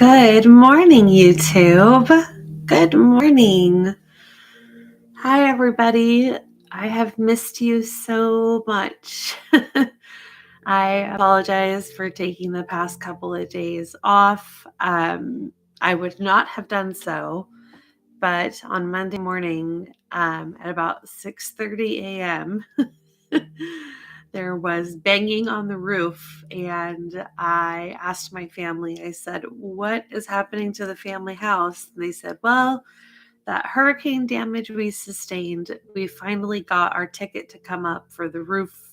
Good morning, YouTube. Good morning. Hi, everybody. I have missed you so much. I apologize for taking the past couple of days off. I would not have done so, but on Monday morning at about 6:30 a.m., there was banging on the roof, and I asked my family, I said, "What is happening to the family house?" And they said, "Well, that hurricane damage we sustained, we finally got our ticket to come up for the roof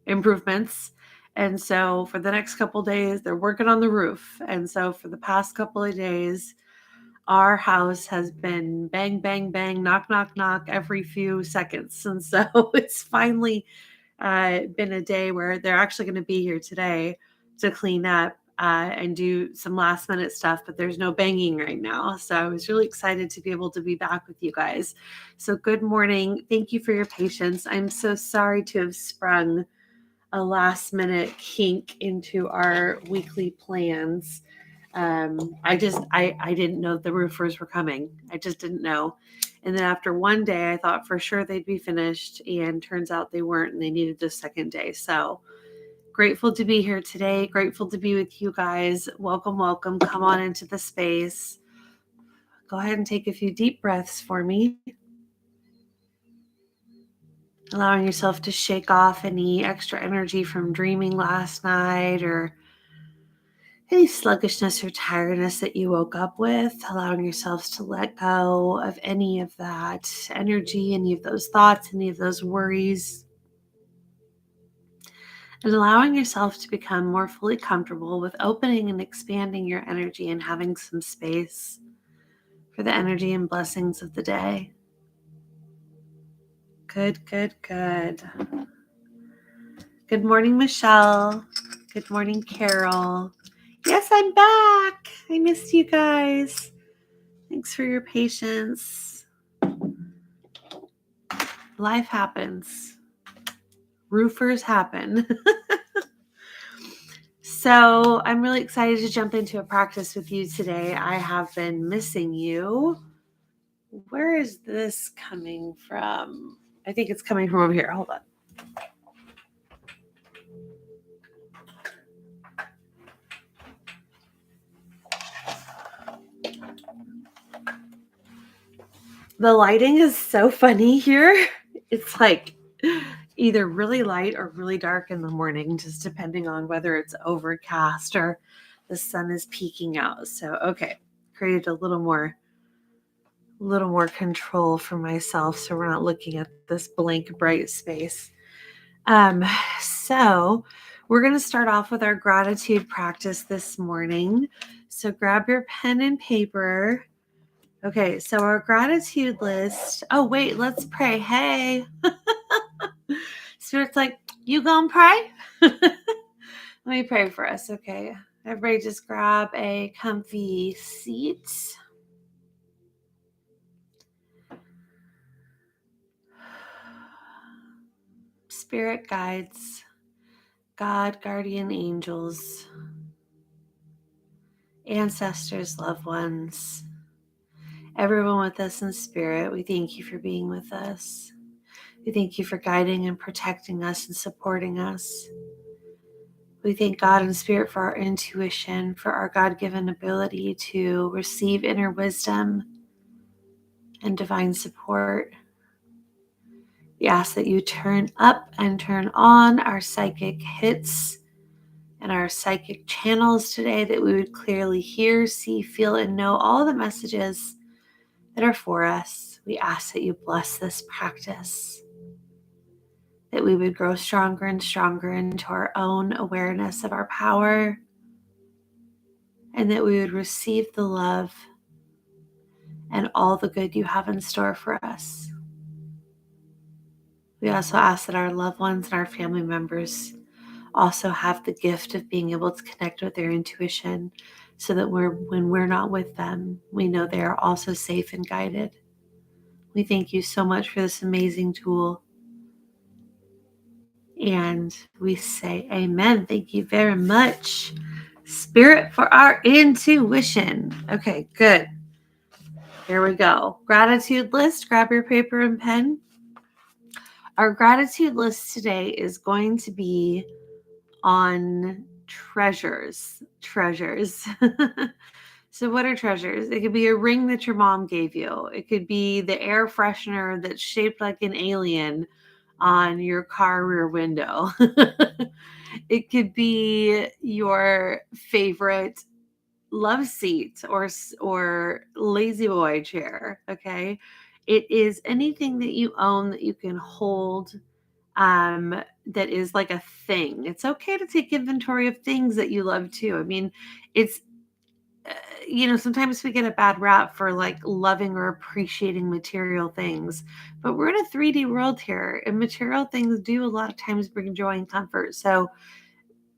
improvements. And so for the next couple of days, they're working on the roof. And so for the past couple of days, our house has been bang, bang, bang, knock, knock, knock every few seconds. And so it's finally been a day where they're actually going to be here today to clean up and do some last minute stuff, but there's no banging right now. So I was really excited to be able to be back with you guys. So good morning. Thank you for your patience. I'm so sorry to have sprung a last minute kink into our weekly plans. I didn't know the roofers were coming. I just didn't know. And then after one day, I thought for sure they'd be finished, and turns out they weren't, and they needed a second day. So grateful to be here today. Grateful to be with you guys. Welcome, welcome. Come on into the space. Go ahead and take a few deep breaths for me. Allowing yourself to shake off any extra energy from dreaming last night or any sluggishness or tiredness that you woke up with, allowing yourselves to let go of any of that energy, any of those thoughts, any of those worries, and allowing yourself to become more fully comfortable with opening and expanding your energy and having some space for the energy and blessings of the day. Good, good, good. Good morning, Michelle. Good morning, Carol. Yes, I'm back. I missed you guys. Thanks for your patience. Life happens. Roofers happen. So I'm really excited to jump into a practice with you today. I have been missing you. Where is this coming from? I think it's coming from over here. Hold on. The lighting is so funny here. It's like either really light or really dark in the morning, just depending on whether it's overcast or the sun is peeking out. So, okay, created a little more control for myself so we're not looking at this blank bright space. So we're going to start off with our gratitude practice this morning. So grab your pen and paper. Okay, so our gratitude list. Oh, wait, let's pray. Hey. Spirit's like, you gonna pray? Let me pray for us. Okay. Everybody just grab a comfy seat. Spirit guides, God, guardian angels, ancestors, loved ones, everyone with us in spirit, we thank you for being with us. We thank you for guiding and protecting us and supporting us. We thank God and Spirit for our intuition, for our God-given ability to receive inner wisdom and divine support. We ask that you turn up and turn on our psychic hits and our psychic channels today, that we would clearly hear, see, feel, and know all the messages that are for us. We ask that you bless this practice, that we would grow stronger and stronger into our own awareness of our power, and that we would receive the love and all the good you have in store for us. We also ask that our loved ones and our family members also have the gift of being able to connect with their intuition, so that when we're not with them, we know they are also safe and guided. We thank you so much for this amazing tool. And we say amen. Thank you very much Spirit for our intuition. Okay, good. Here we go. Gratitude list. Grab your paper and pen. Our gratitude list today is going to be on treasures. Treasures. So, what are treasures? It could be a ring that your mom gave you, it could be the air freshener that's shaped like an alien on your car rear window. It could be your favorite love seat or lazy boy chair. Okay, it is anything that you own that you can hold, that is like a thing. It's okay to take inventory of things that you love too. I mean, it's uh, sometimes we get a bad rap for like loving or appreciating material things, but we're in a 3D world here, and material things do a lot of times bring joy and comfort. So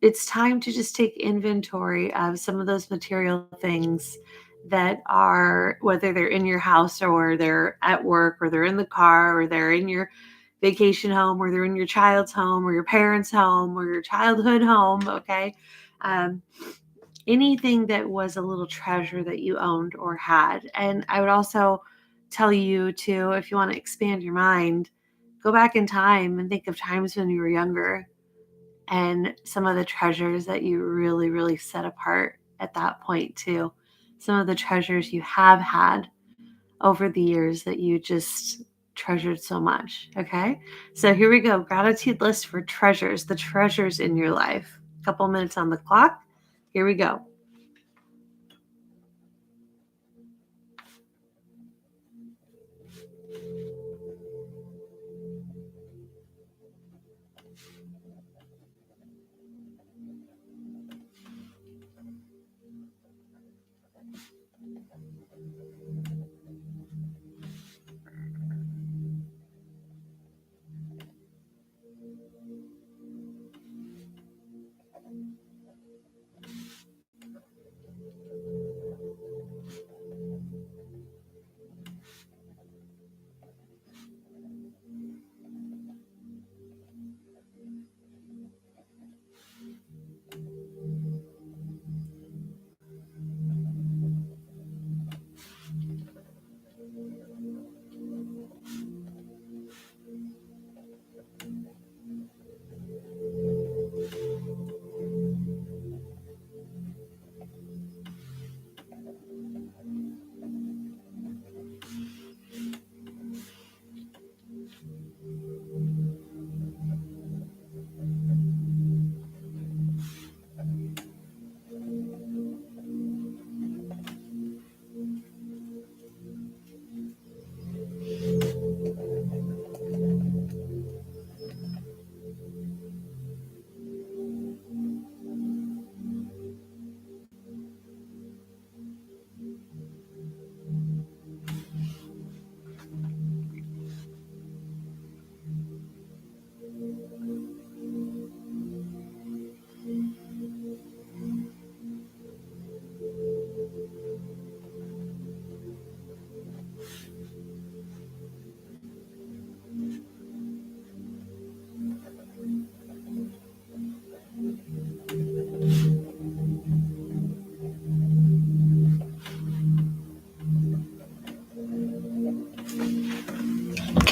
it's time to just take inventory of some of those material things that are, whether they're in your house or they're at work or they're in the car or they're in your vacation home or they're in your child's home or your parents' home or your childhood home. Okay. Um, Anything that was a little treasure that you owned or had. And I would also tell you to, if you want to expand your mind, go back in time and think of times when you were younger and some of the treasures that you really, really set apart at that point, too. Some of the treasures you have had over the years that you just treasured so much. Okay. So here we go. Gratitude list for treasures, the treasures in your life. A couple minutes on the clock. Here we go.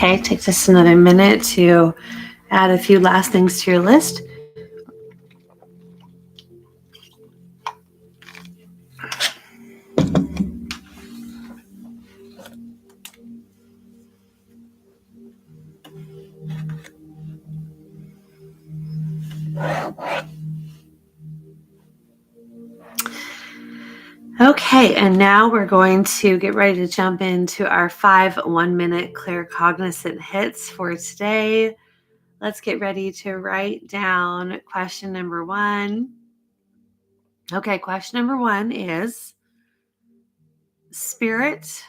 Okay, take just another minute to add a few last things to your list. Okay, and now we're going to get ready to jump into our 5 1-minute clear cognizant hits for today. Let's get ready to write down question number 1. Okay, question number 1 is, Spirit,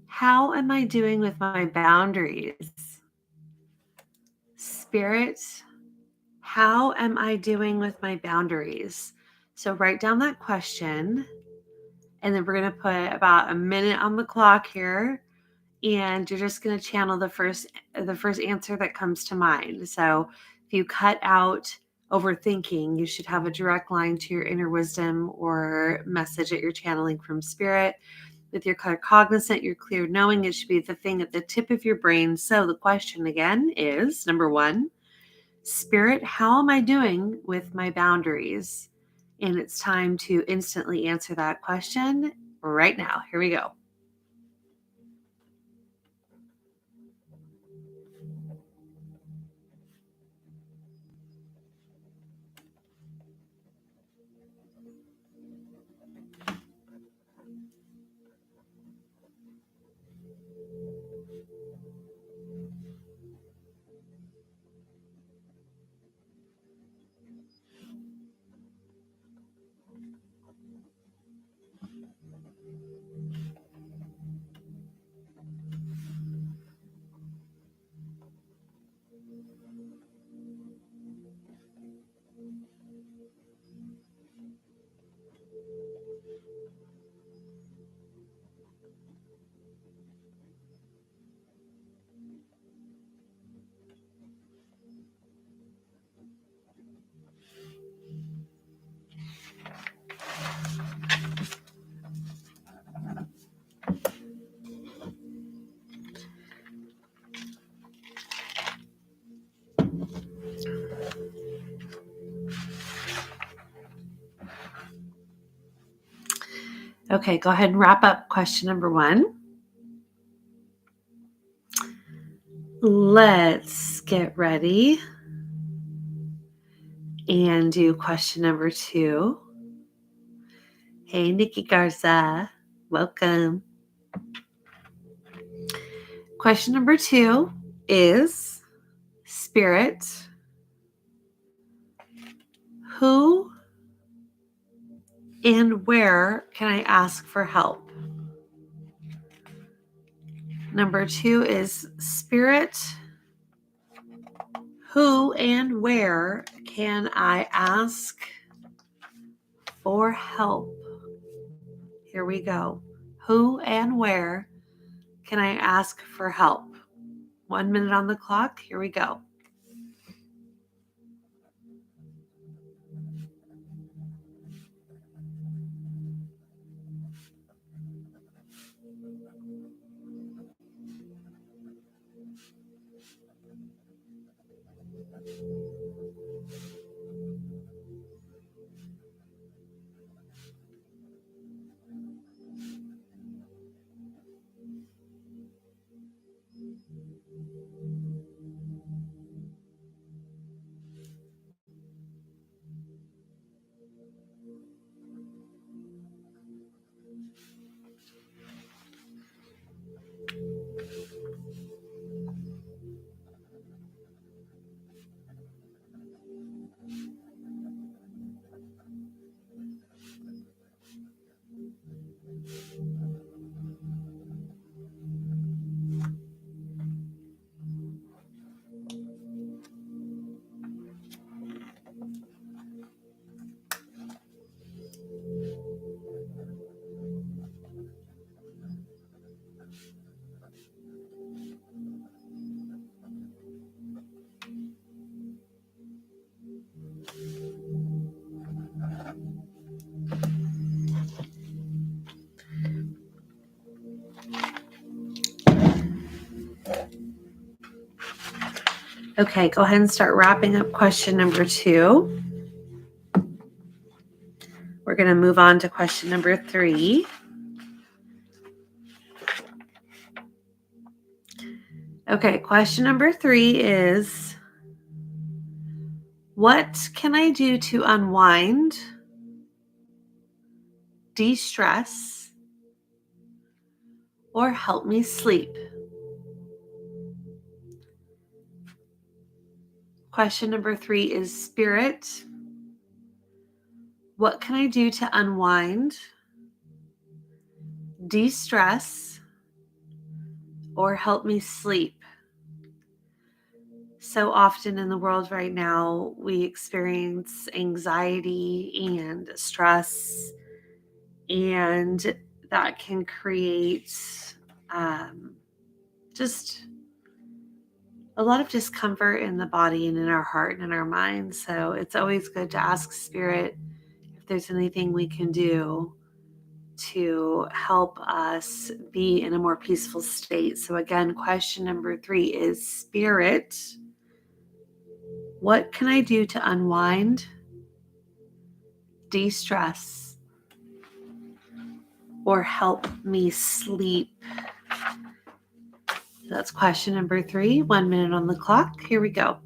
how am I doing with my boundaries? Spirit, how am I doing with my boundaries? So write down that question, and then we're going to put about a minute on the clock here, and you're just going to channel the first answer that comes to mind. So if you cut out overthinking, you should have a direct line to your inner wisdom or message that you're channeling from spirit. With your clear cognizant, your clear knowing, it should be the thing at the tip of your brain. So the question again is, number one, Spirit, how am I doing with my boundaries? And it's time to instantly answer that question right now. Here we go. Okay, go ahead and wrap up question number one. Let's get ready and do question number two. Hey, Nikki Garza, welcome. Question number two is, Spirit, who and where can I ask for help? Number two is, Spirit, who and where can I ask for help? Here we go. Who and where can I ask for help? 1 minute on the clock. Here we go. Okay, go ahead and start wrapping up question number two. We're going to move on to question number three. Okay, question number three is, what can I do to unwind, de-stress, or help me sleep? Question number three is, Spirit, what can I do to unwind, de-stress, or help me sleep? So often in the world right now, we experience anxiety and stress, and that can create just a lot of discomfort in the body and in our heart and in our mind. So it's always good to ask Spirit if there's anything we can do to help us be in a more peaceful state. So again, question number 3 is, Spirit, what can I do to unwind, de-stress, or help me sleep? That's question number 3. 1 minute on the clock. Here we go.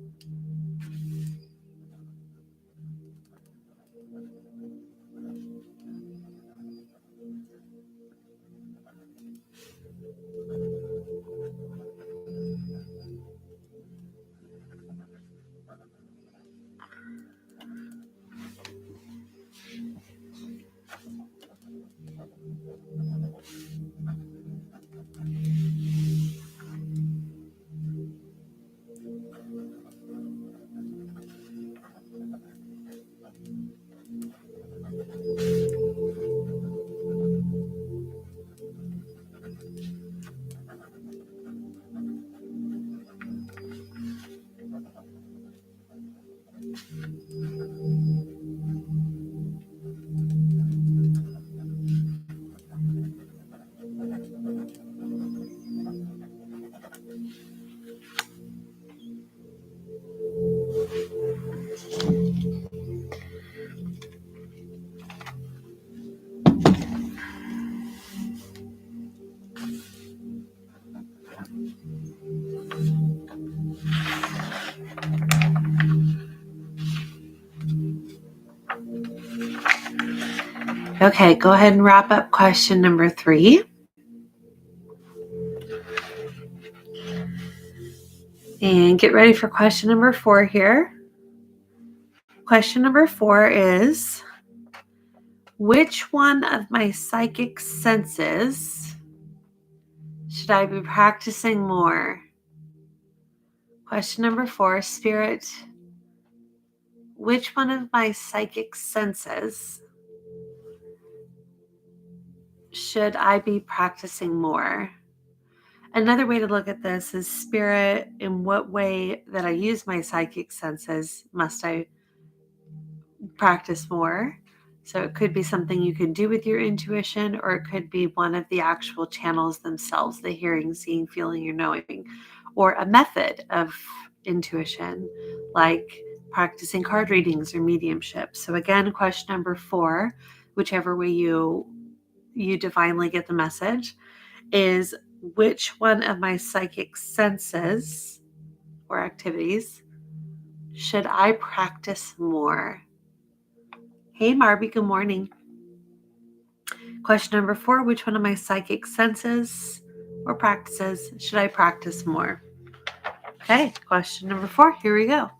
Okay, go ahead and wrap up question number 3. And get ready for question number 4 here. Question number 4 is, which one of my psychic senses should I be practicing more? Question number 4, Spirit, which one of my psychic senses should I be practicing more? Another way to look at this is, Spirit, in what way that I use my psychic senses must I practice more? So it could be something you can do with your intuition, or it could be one of the actual channels themselves, the hearing, seeing, feeling, or knowing, or a method of intuition, like practicing card readings or mediumship. So again, question number 4, whichever way you divinely get the message, is, which one of my psychic senses or activities should I practice more? Hey, Marby, good morning. Question number 4, which one of my psychic senses or practices should I practice more? Okay, question number 4, here we go.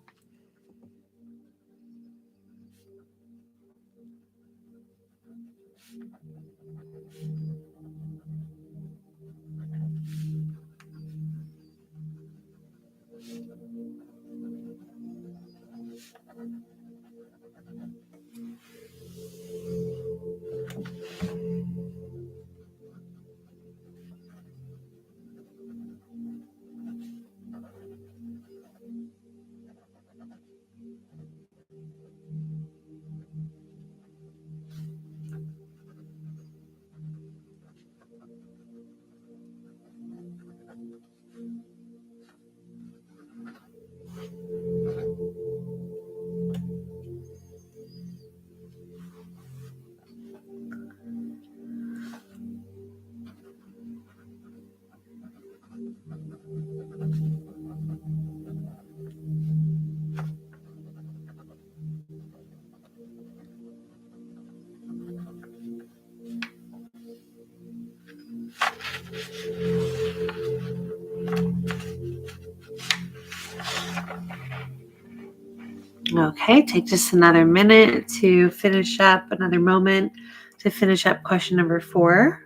Okay, take just another minute to finish up, another moment to finish up question number 4.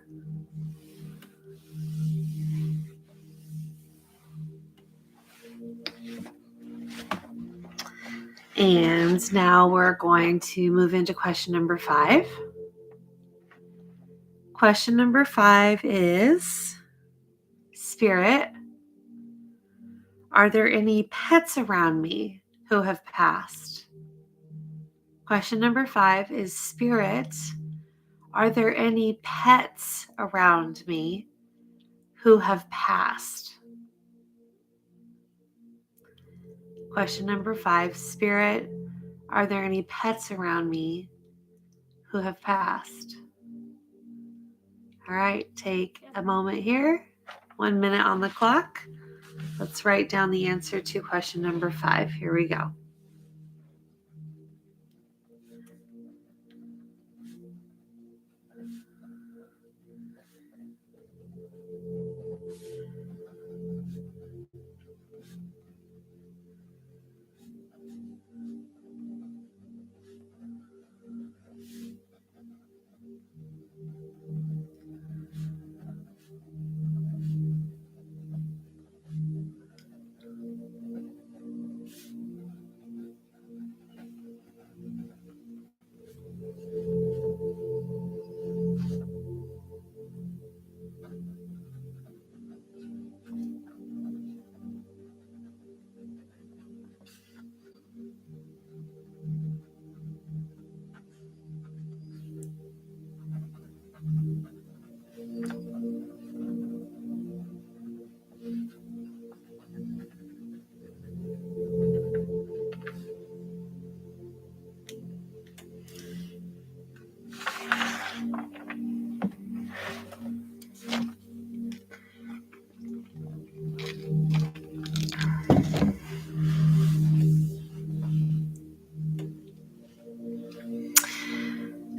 And now we're going to move into question number 5. Question number 5 is, Spirit, Are there any pets around me who have passed? Question number 5 is Spirit, are there any pets around me who have passed? Question number 5, Spirit, are there any pets around me who have passed? All right, take a moment here. 1 minute on the clock. Let's write down the answer to question number 5. Here we go.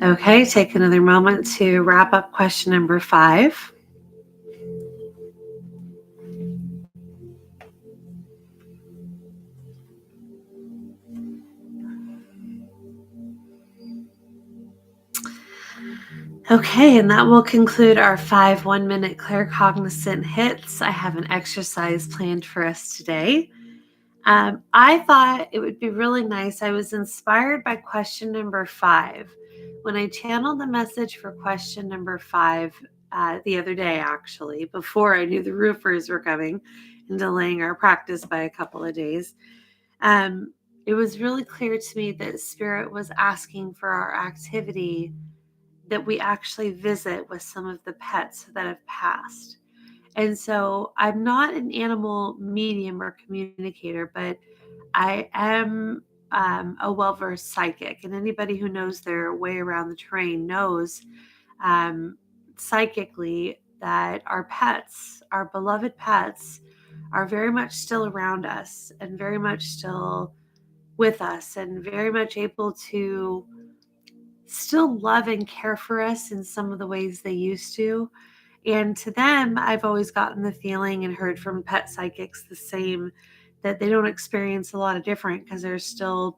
Okay, take another moment to wrap up question number 5. Okay, and that will conclude our 5 1-minute claircognizant hits. I have an exercise planned for us today. I thought it would be really nice. I was inspired by question number 5. When I channeled the message for question number 5 the other day, actually, before I knew the roofers were coming and delaying our practice by a couple of days, it was really clear to me that Spirit was asking for our activity that we actually visit with some of the pets that have passed. And so I'm not an animal medium or communicator, but I am a well-versed psychic. And anybody who knows their way around the terrain knows um, psychically that our pets, our beloved pets, are very much still around us and very much still with us and very much able to still love and care for us in some of the ways they used to. And to them, I've always gotten the feeling and heard from pet psychics the same, that they don't experience a lot of different because they're still,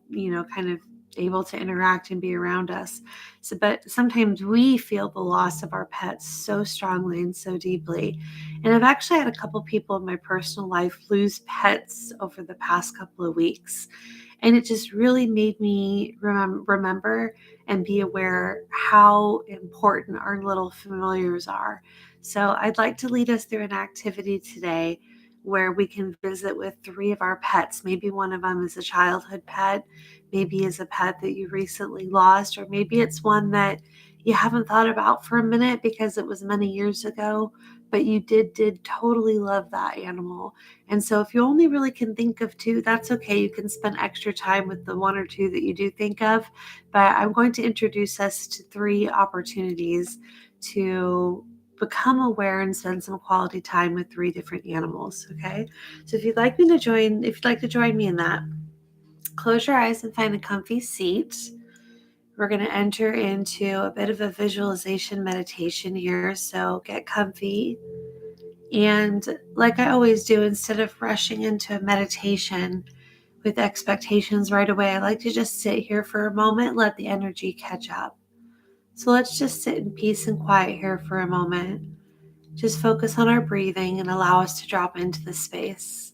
kind of able to interact and be around us. So, but sometimes we feel the loss of our pets so strongly and so deeply. And I've actually had a couple people in my personal life lose pets over the past couple of weeks. And it just really made me remember and be aware how important our little familiars are. So I'd like to lead us through an activity today where we can visit with 3 of our pets. Maybe one of them is a childhood pet, maybe is a pet that you recently lost, or maybe it's one that you haven't thought about for a minute because it was many years ago, but you did totally love that animal. And so if you only really can think of 2, that's okay. You can spend extra time with the 1 or 2 that you do think of. But I'm going to introduce us to 3 opportunities to become aware and spend some quality time with 3 different animals. Okay. So if you'd like to join me in that, close your eyes and find a comfy seat. We're going to enter into a bit of a visualization meditation here. So get comfy. And like I always do, instead of rushing into a meditation with expectations right away, I like to just sit here for a moment, let the energy catch up. So let's just sit in peace and quiet here for a moment. Just focus on our breathing and allow us to drop into the space.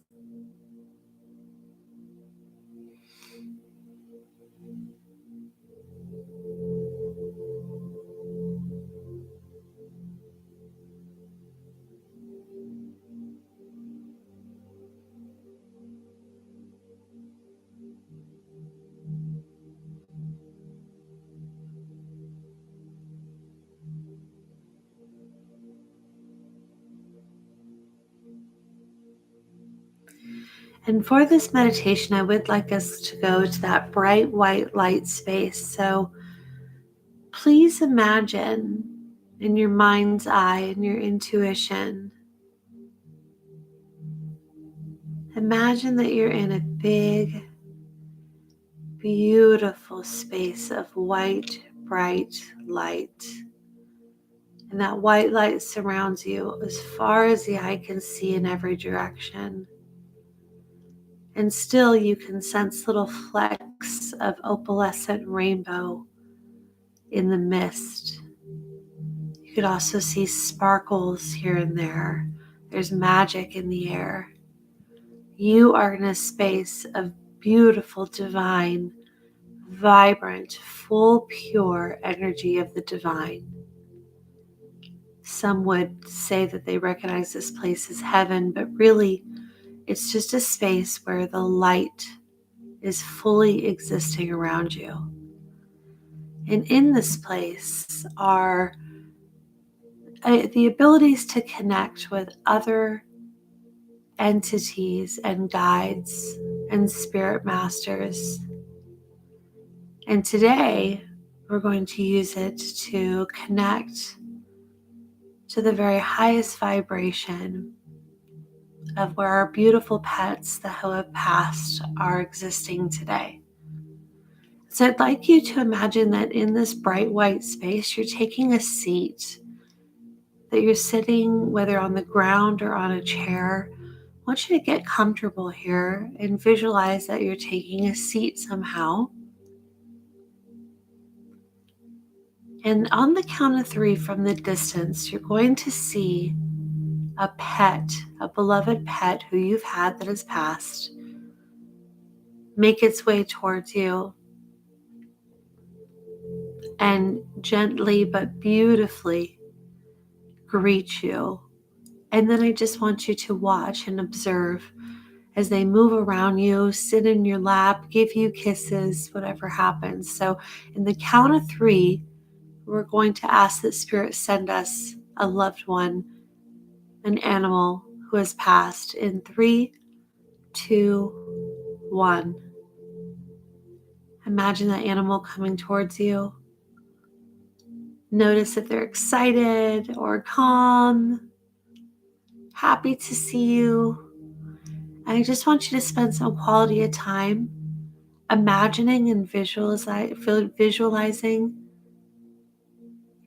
And for this meditation, I would like us to go to that bright white light space. So please imagine in your mind's eye and your intuition, imagine that you're in a big, beautiful space of white, bright light. And that white light surrounds you as far as the eye can see in every direction. And still you can sense little flecks of opalescent rainbow in the mist. You could also see sparkles here and there. There's magic in the air. You are in a space of beautiful, divine, vibrant, full, pure energy of the divine. Some would say that they recognize this place as heaven, but really it's just a space where the light is fully existing around you. And in this place are the abilities to connect with other entities and guides and spirit masters. And today we're going to use it to connect to the very highest vibration of where our beautiful pets that have passed are existing today. So I'd like you to imagine that in this bright white space, you're taking a seat, that you're sitting, whether on the ground or on a chair. I want you to get comfortable here and visualize that you're taking a seat somehow. And on the count of 3 from the distance, you're going to see a pet, a beloved pet who you've had that has passed, make its way towards you and gently but beautifully greet you. And then I just want you to watch and observe as they move around you, sit in your lap, give you kisses, whatever happens. So in the count of 3, we're going to ask that Spirit send us a loved one, an animal who has passed. In 3, 2, 1. Imagine that animal coming towards you. Notice if they're excited or calm, happy to see you. And I just want you to spend some quality of time imagining and visualizing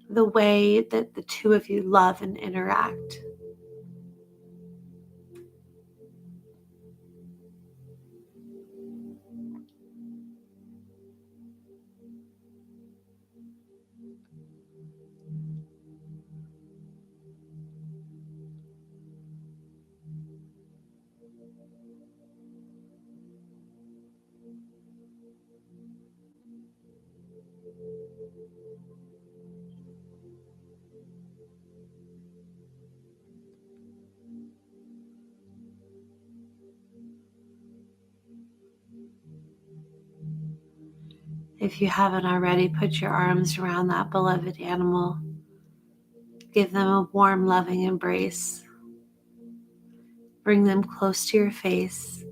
the way that the two of you love and interact. If you haven't already, put your arms around that beloved animal. Give them a warm, loving embrace. Bring them close to your face.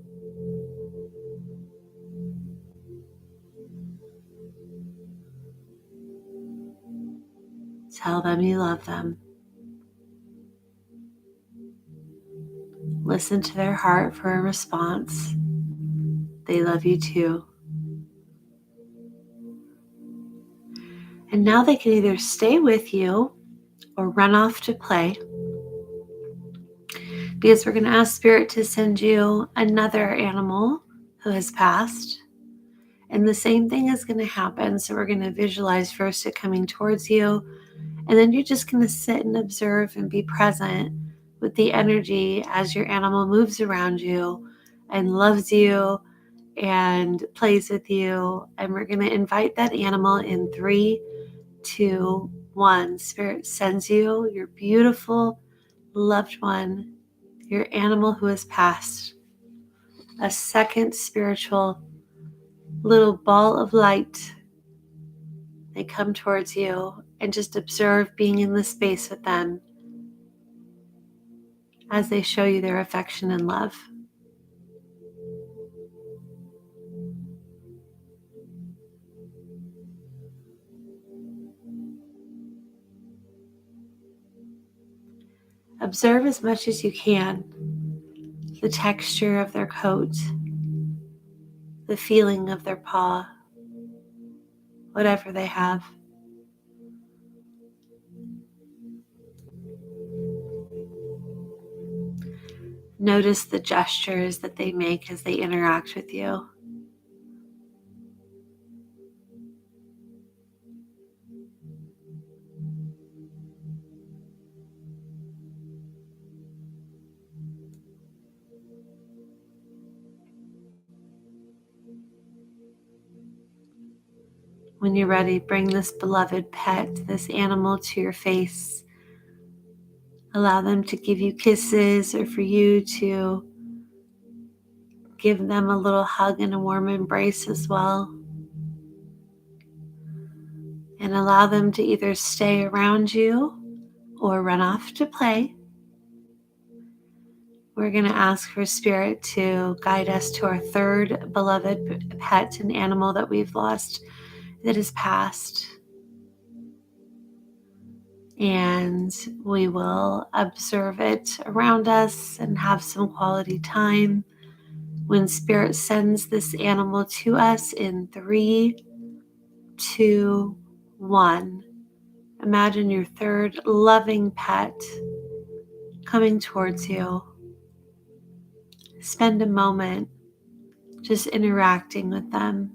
Tell them you love them. Listen to their heart for a response. They love you too. And now they can either stay with you or run off to play, because we're going to ask Spirit to send you another animal who has passed. And the same thing is going to happen. So we're going to visualize first it coming towards you, and then you're just going to sit and observe and be present with the energy as your animal moves around you and loves you and plays with you. And we're going to invite that animal in 3, 2, 1. Spirit sends you your beautiful loved one, your animal who has passed, a second spiritual little ball of light. They come towards you, and just observe being in the space with them as they show you their affection and love. Observe as much as you can the texture of their coat, the feeling of their paw, whatever they have. Notice the gestures that they make as they interact with you. When you're ready, bring this beloved pet, this animal, to your face. Allow them to give you kisses, or for you to give them a little hug and a warm embrace as well. And allow them to either stay around you or run off to play. We're going to ask for Spirit to guide us to our third beloved pet, an animal that we've lost that is passed. And we will observe it around us and have some quality time. When Spirit sends this animal to us in 3, 2, 1, imagine your third loving pet coming towards you. Spend a moment just interacting with them.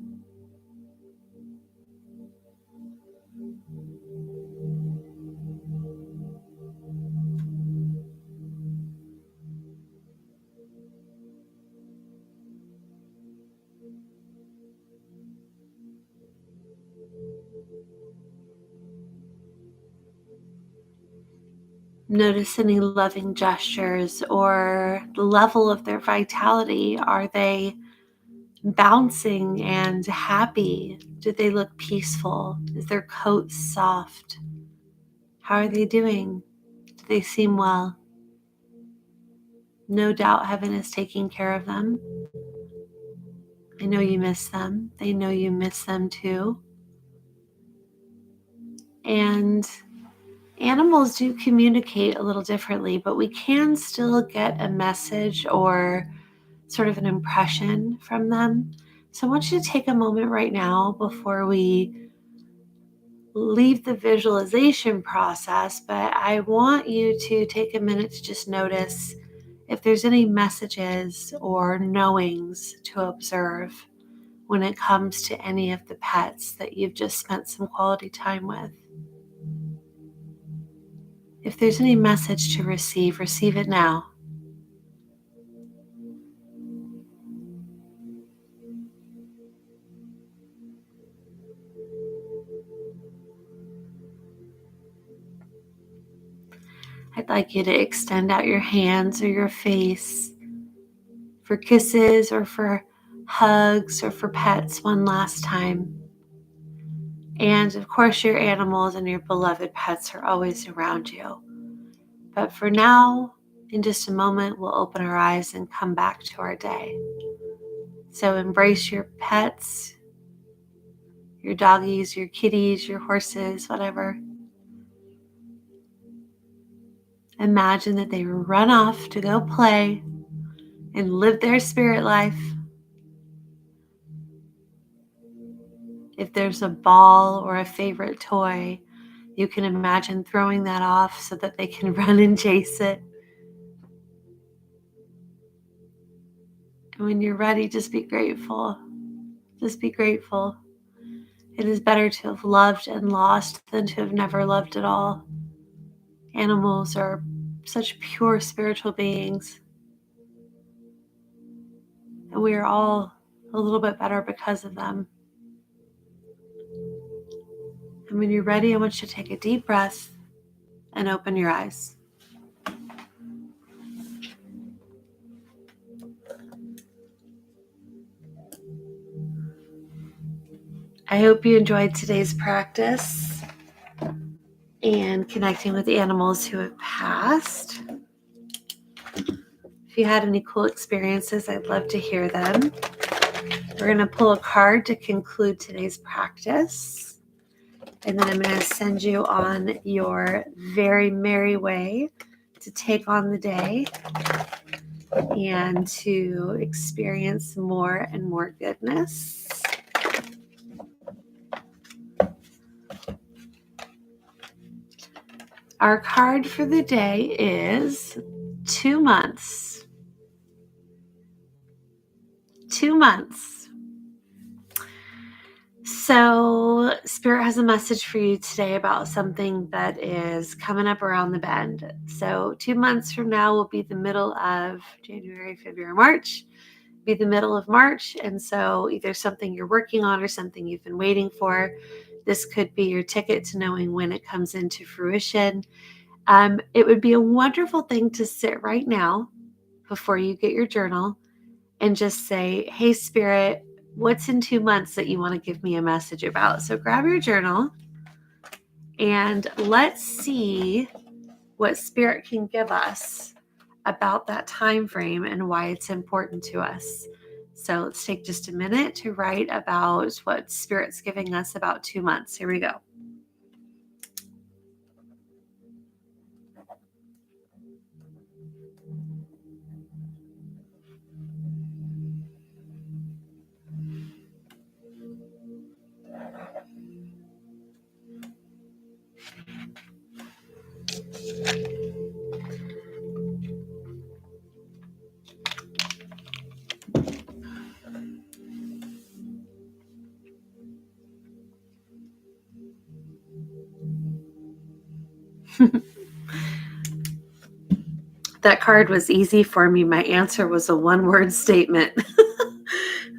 Notice any loving gestures or the level of their vitality. Are they bouncing and happy? Do they look peaceful? Is their coat soft? How are they doing? Do they seem well? No doubt heaven is taking care of them. I know you miss them. They know you miss them too. And animals do communicate a little differently, but we can still get a message or sort of an impression from them. So I want you to take a moment right now before we leave the visualization process, but I want you to take a minute to just notice if there's any messages or knowings to observe when it comes to any of the pets that you've just spent some quality time with. If there's any message to receive it now. I'd like you to extend out your hands or your face for kisses or for hugs or for pets one last time. And of course, your animals and your beloved pets are always around you. But for now, in just a moment, we'll open our eyes and come back to our day. So embrace your pets, your doggies, your kitties, your horses, whatever. Imagine that they run off to go play and live their spirit life. If there's a ball or a favorite toy, you can imagine throwing that off so that they can run and chase it. And when you're ready, just be grateful. Just be grateful. It is better to have loved and lost than to have never loved at all. Animals are such pure spiritual beings. And we are all a little bit better because of them. And when you're ready, I want you to take a deep breath and open your eyes. I hope you enjoyed today's practice and connecting with animals who have passed. If you had any cool experiences, I'd love to hear them. We're going to pull a card to conclude today's practice. And then I'm going to send you on your very merry way to take on the day and to experience more and more goodness. Our card for the day is 2 months. 2 months. So, Spirit has a message for you today about something that is coming up around the bend. So, 2 months from now will be the middle of January, February, March. Be the middle of March. And so, either something you're working on or something you've been waiting for. This could be your ticket to knowing when it comes into fruition. It would be a wonderful thing to sit right now before you get your journal and just say, hey, Spirit, what's in 2 months that you want to give me a message about? So grab your journal and let's see what Spirit can give us about that time frame and why it's important to us. So let's take just a minute to write about what Spirit's giving us about 2 months. Here we go. That card was easy for me. My answer was a one-word statement.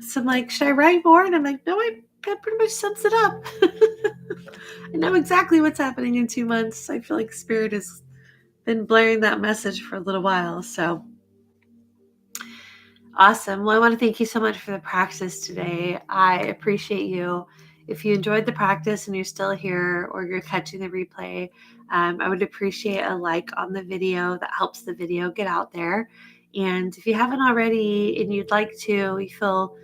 So I'm like, should I write more? And I'm like, no, that pretty much sums it up. I know exactly what's happening in 2 months. I feel like Spirit has been blaring that message for a little while. So awesome. Well, I want to thank you so much for the practice today. I appreciate you. If you enjoyed the practice and you're still here or you're catching the replay, I would appreciate a like on the video. That helps the video get out there. And if you haven't already and you'd like to, you feel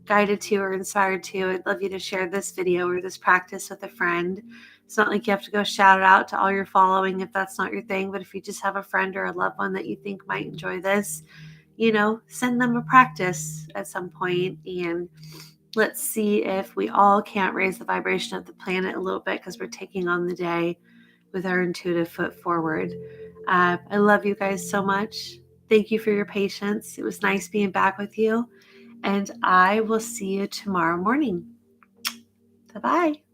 guided to or inspired to, I'd love you to share this video or this practice with a friend. It's not like you have to go shout it out to all your following if that's not your thing, but if you just have a friend or a loved one that you think might enjoy this, send them a practice at some point, and let's see if we all can't raise the vibration of the planet a little bit because we're taking on the day with our intuitive foot forward. I love you guys so much. Thank you for your patience. It was nice being back with you, and I will see you tomorrow morning. Bye-bye.